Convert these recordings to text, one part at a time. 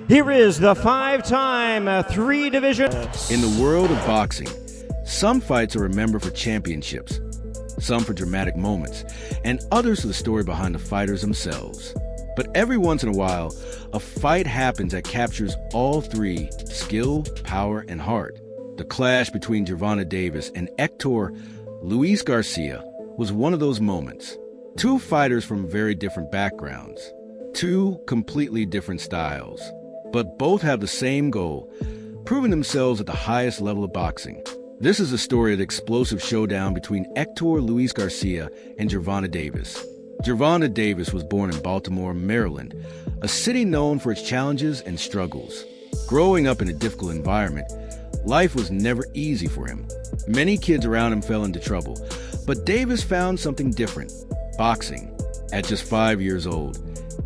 Here is the five-time three-division. In the world of boxing, some fights are remembered for championships, some for dramatic moments, and others for the story behind the fighters themselves. But every once in a while, a fight happens that captures all three: skill, power, and heart. The clash between Gervonta Davis and Hector Luis Garcia was one of those moments. Two fighters from very different backgrounds, two completely different styles, but both have the same goal: proving themselves at the highest level of boxing. This is the story of the explosive showdown between Hector Luis Garcia and Gervonta Davis. Gervonta Davis was born in Baltimore, Maryland, a city known for its challenges and struggles. Growing up in a difficult environment, life was never easy for him. Many kids around him fell into trouble, but Davis found something different: boxing. At just 5 years old,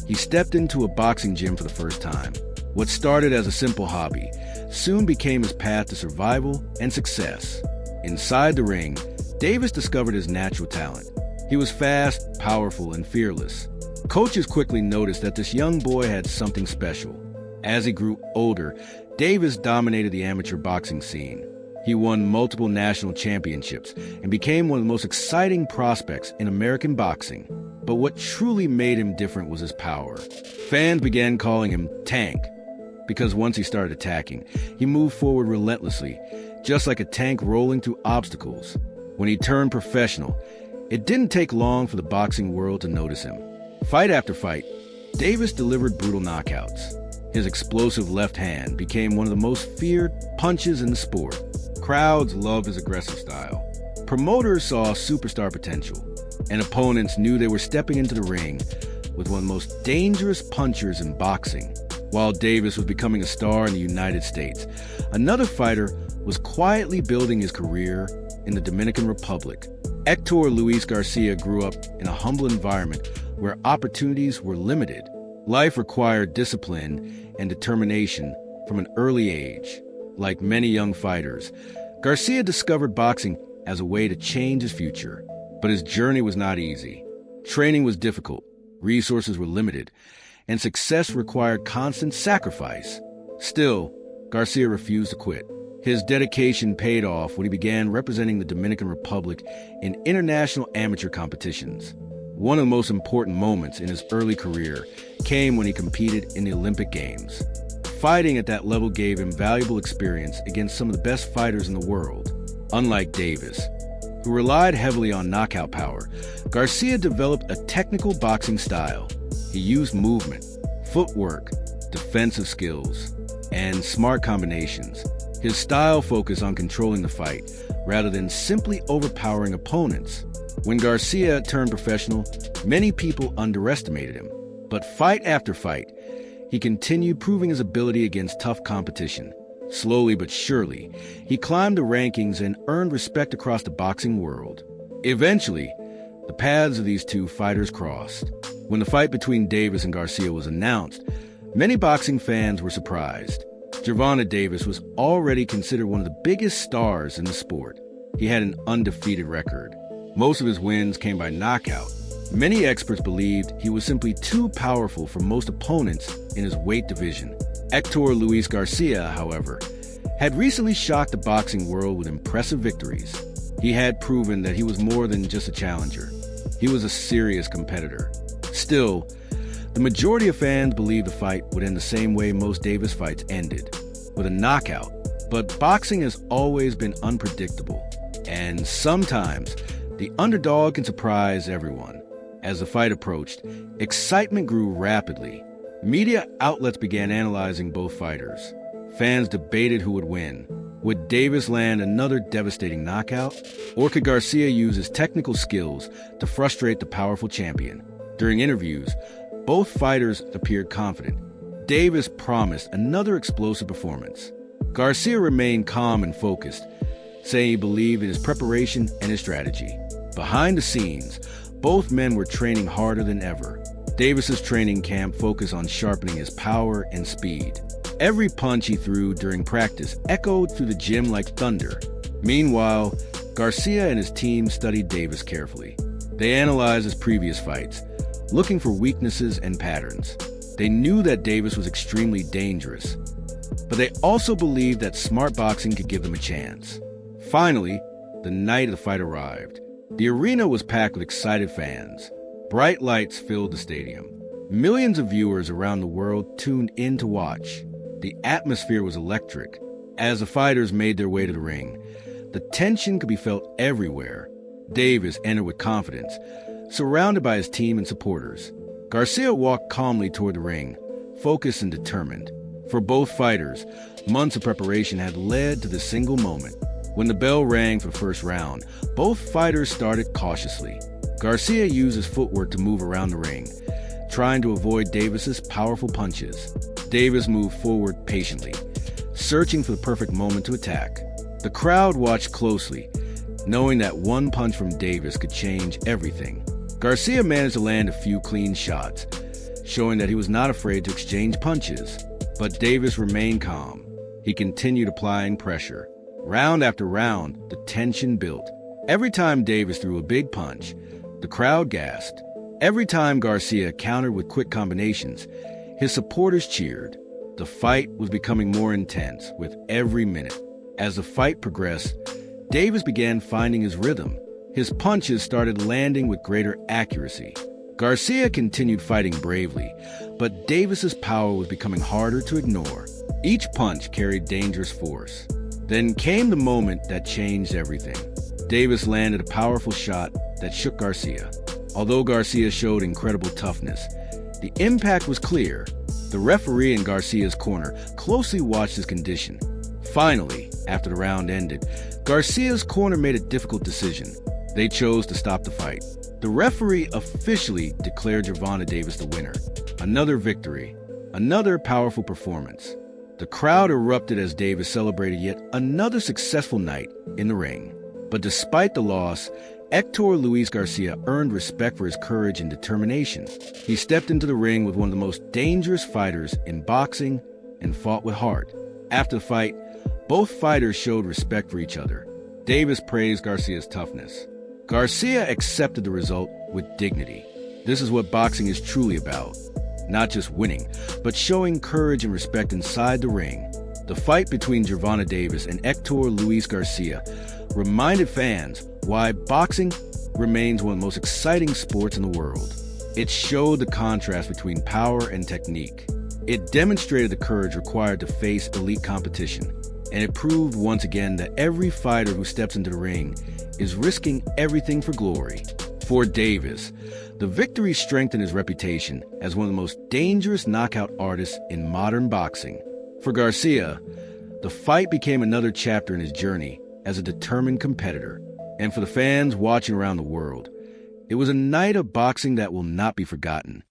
he stepped into a boxing gym for the first time. What started as a simple hobby soon became his path to survival and success. Inside the ring, Davis discovered his natural talent. He was fast, powerful, and fearless. Coaches quickly noticed that this young boy had something special. As he grew older, Davis dominated the amateur boxing scene. He won multiple national championships and became one of the most exciting prospects in American boxing. But what truly made him different was his power. Fans began calling him Tank, because once he started attacking, he moved forward relentlessly, just like a tank rolling through obstacles. When he turned professional, it didn't take long for the boxing world to notice him. Fight after fight, Davis delivered brutal knockouts. His explosive left hand became one of the most feared punches in the sport. Crowds loved his aggressive style. Promoters saw superstar potential, and opponents knew they were stepping into the ring with one of the most dangerous punchers in boxing. While Davis was becoming a star in the United States, another fighter was quietly building his career in the Dominican Republic. Hector Luis Garcia grew up in a humble environment where opportunities were limited. Life required discipline and determination from an early age. Like many young fighters, Garcia discovered boxing as a way to change his future. But his journey was not easy. Training was difficult, resources were limited, and success required constant sacrifice. Still, Garcia refused to quit. His dedication paid off when he began representing the Dominican Republic in international amateur competitions. One of the most important moments in his early career came when he competed in the Olympic Games. Fighting at that level gave him valuable experience against some of the best fighters in the world. Unlike Davis, who relied heavily on knockout power, Garcia developed a technical boxing style. He used movement, footwork, defensive skills, and smart combinations. His style focused on controlling the fight rather than simply overpowering opponents. When Garcia turned professional, many people underestimated him. But fight after fight, he continued proving his ability against tough competition. Slowly but surely, he climbed the rankings and earned respect across the boxing world. Eventually, the paths of these two fighters crossed. When the fight between Davis and Garcia was announced, many boxing fans were surprised. Gervonta Davis was already considered one of the biggest stars in the sport. He had an undefeated record. Most of his wins came by knockout. Many experts believed he was simply too powerful for most opponents in his weight division. Hector Luis Garcia, however, had recently shocked the boxing world with impressive victories. He had proven that he was more than just a challenger. He was a serious competitor. Still, the majority of fans believed the fight would end the same way most Davis fights ended, with a knockout. But boxing has always been unpredictable, and sometimes the underdog can surprise everyone. As the fight approached, excitement grew rapidly. Media outlets began analyzing both fighters. Fans debated who would win. Would Davis land another devastating knockout, or could Garcia use his technical skills to frustrate the powerful champion? During interviews, both fighters appeared confident. Davis promised another explosive performance. Garcia remained calm and focused, saying he believed in his preparation and his strategy. Behind the scenes, both men were training harder than ever. Davis's training camp focused on sharpening his power and speed. Every punch he threw during practice echoed through the gym like thunder. Meanwhile, Garcia and his team studied Davis carefully. They analyzed his previous fights, looking for weaknesses and patterns. They knew that Davis was extremely dangerous, but they also believed that smart boxing could give them a chance. Finally, the night of the fight arrived. The arena was packed with excited fans. Bright lights filled the stadium. Millions of viewers around the world tuned in to watch. The atmosphere was electric. As the fighters made their way to the ring, the tension could be felt everywhere. Davis entered with confidence, surrounded by his team and supporters. Garcia walked calmly toward the ring, focused and determined. For both fighters, months of preparation had led to the single moment. When the bell rang for the first round, both fighters started cautiously. Garcia used his footwork to move around the ring, trying to avoid Davis's powerful punches. Davis moved forward patiently, searching for the perfect moment to attack. The crowd watched closely, knowing that one punch from Davis could change everything. Garcia managed to land a few clean shots, showing that he was not afraid to exchange punches. But Davis remained calm. He continued applying pressure. Round after round, the tension built. Every time Davis threw a big punch, the crowd gasped. Every time Garcia countered with quick combinations, his supporters cheered. The fight was becoming more intense with every minute. As the fight progressed, Davis began finding his rhythm. His punches started landing with greater accuracy. Garcia continued fighting bravely, but Davis's power was becoming harder to ignore. Each punch carried dangerous force. Then came the moment that changed everything. Davis landed a powerful shot that shook Garcia. Although Garcia showed incredible toughness, the impact was clear. The referee in Garcia's corner closely watched his condition. Finally, after the round ended, Garcia's corner made a difficult decision. They chose to stop the fight. The referee officially declared Gervonta Davis the winner. Another victory, another powerful performance. The crowd erupted as Davis celebrated yet another successful night in the ring. But despite the loss, Hector Luis Garcia earned respect for his courage and determination. He stepped into the ring with one of the most dangerous fighters in boxing and fought with heart. After the fight, both fighters showed respect for each other. Davis praised Garcia's toughness. Garcia accepted the result with dignity. This is what boxing is truly about. Not just winning, but showing courage and respect inside the ring. The fight between Gervonta Davis and Hector Luis Garcia reminded fans why boxing remains one of the most exciting sports in the world. It showed the contrast between power and technique. It demonstrated the courage required to face elite competition. And it proved once again that every fighter who steps into the ring is risking everything for glory. For Davis, the victory strengthened his reputation as one of the most dangerous knockout artists in modern boxing. For Garcia, the fight became another chapter in his journey as a determined competitor. And for the fans watching around the world, it was a night of boxing that will not be forgotten.